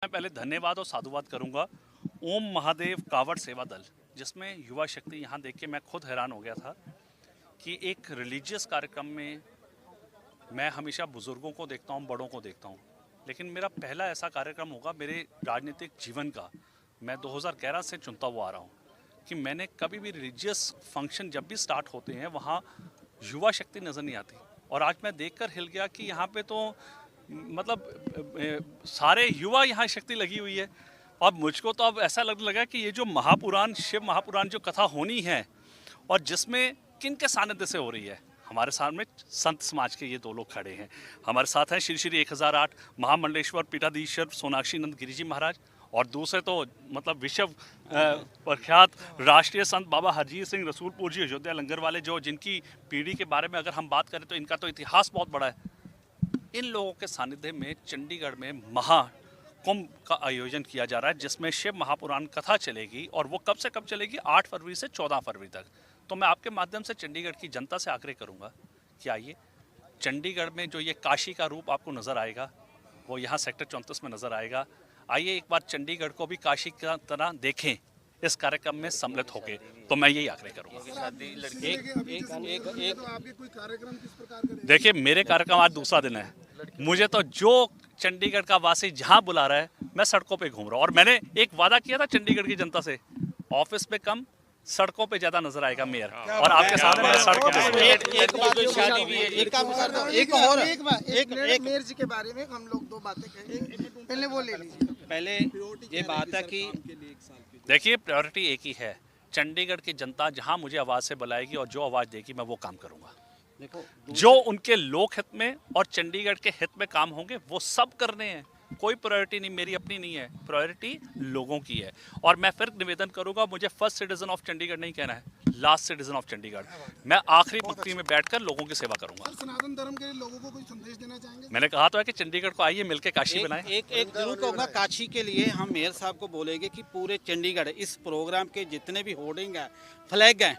मैं पहले धन्यवाद और साधुवाद करूंगा ओम महादेव कावड़ सेवा दल, जिसमें युवा शक्ति यहाँ देख के मैं खुद हैरान हो गया था कि एक रिलीजियस कार्यक्रम में मैं हमेशा बुजुर्गों को देखता हूँ, बड़ों को देखता हूँ, लेकिन मेरा पहला ऐसा कार्यक्रम होगा मेरे राजनीतिक जीवन का, मैं 2011 से चुनता हुआ आ रहा हूँ कि मैंने कभी भी रिलीजियस फंक्शन जब भी स्टार्ट होते हैं वहाँ युवा शक्ति नज़र नहीं आती। और आज मैं देखकर हिल गया कि यहाँ पे तो मतलब सारे युवा यहाँ शक्ति लगी हुई है। अब मुझको तो अब ऐसा लगने लगा कि ये जो महापुराण, शिव महापुराण जो कथा होनी है और जिसमें किन के सानिध्य से हो रही है, हमारे सामने संत समाज के ये दो लोग खड़े हैं। हमारे साथ हैं श्री श्री 1008 महामंडलेश्वर पीठाधीश्वर सोनाक्षी नंद गिरी जी महाराज, और दूसरे तो मतलब विश्व प्रख्यात राष्ट्रीय संत बाबा हरजीत सिंह रसूलपुर जी अयोध्या लंगर वाले, जो जिनकी पीढ़ी के बारे में अगर हम बात करें तो इनका तो इतिहास बहुत बड़ा है। इन लोगों के सानिध्य में चंडीगढ़ में महाकुंभ का आयोजन किया जा रहा है, जिसमें शिव महापुराण कथा चलेगी और वो कब से कब चलेगी, 8 फरवरी से 14 फरवरी तक। तो मैं आपके माध्यम से चंडीगढ़ की जनता से आग्रह करूंगा कि आइए, चंडीगढ़ में जो ये काशी का रूप आपको नज़र आएगा वो यहाँ सेक्टर 34 में नज़र आएगा। आइए एक बार चंडीगढ़ को भी काशी की तरह देखें इस कार्यक्रम में सम्मिलित होके, तो मैं यही आग्रह करूंगा। देखिए, मेरे कार्यक्रम आज दूसरा दिन है, मुझे तो जो चंडीगढ़ का वासी जहां बुला रहा है मैं सड़कों पे घूम रहा हूं, और मैंने एक वादा किया था चंडीगढ़ की जनता से, ऑफिस पे कम सड़कों पे ज्यादा नजर आएगा मेयर, और आपके सामने मैं सड़कों पे एक मेयर जी के बारे में हम लोग दो बातें कहेंगे, पहले वो ले लीजिए। पहले ये बात है कि देखिए, प्रायोरिटी एक ही है, चंडीगढ़ की जनता जहां मुझे आवाज़ से बुलाएगी और जो आवाज़ देगी मैं वो काम करूंगा। देखो, जो उनके लोक हित में और चंडीगढ़ के हित में काम होंगे वो सब करने हैं। कोई प्रायोरिटी नहीं मेरी अपनी नहीं है, प्रायोरिटी लोगों की है। और मैं फिर निवेदन करूंगा, मुझे फर्स्ट सिटीजन ऑफ चंडीगढ़ नहीं कहना है, लास्ट सिटीजन ऑफ चंडीगढ़। मैं आखिरी पंक्ति में बैठकर लोगों की सेवा करूंगा। सनातन धर्म के लोगों को कोई संदेश देना चाहेंगे? मैंने कहा तो है कि चंडीगढ़ को आइए, मिलकर काशी बनाएं। एक जरूर कहूँगा, काशी के लिए हम मेयर साहब को बोलेंगे कि पूरे चंडीगढ़ इस प्रोग्राम के जितने भी होर्डिंग हैं, फ्लैग हैं,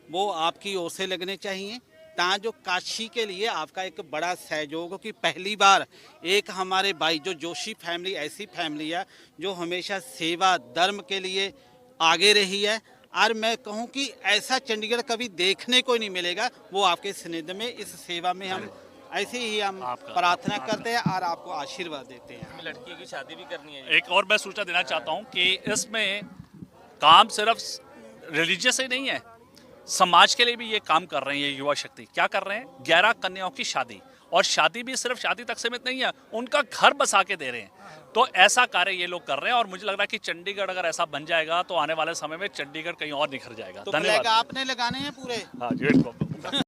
वो आपकी ओर से लगने चाहिए, ताकि जो काशी के लिए आपका एक बड़ा सहयोग हो कि पहली बार एक हमारे भाई जो जोशी फैमिली ऐसी फैमिली है जो हमेशा सेवा धर्म के लिए आगे रही है, और मैं कहूं कि ऐसा चंडीगढ़ कभी देखने को नहीं मिलेगा। वो आपके सानिध्य में इस सेवा में हम ऐसे ही हम प्रार्थना करते हैं और आपको आशीर्वाद देते हैं। लड़की की शादी भी करनी है। एक और मैं सूचना देना चाहता हूं कि इसमें काम सिर्फ रिलीजियस ही नहीं है, समाज के लिए भी ये काम कर रहे हैं। ये युवा शक्ति क्या कर रहे हैं, 11 कन्याओं की शादी, और शादी भी सिर्फ शादी तक सीमित नहीं है, उनका घर बसा के दे रहे हैं। तो ऐसा कार्य ये लोग कर रहे हैं, और मुझे लग रहा है कि चंडीगढ़ अगर ऐसा बन जाएगा तो आने वाले समय में चंडीगढ़ कहीं और निखर जाएगा। तो धन्यवाद। आपने लगाने हैं पूरे। हाँ जी।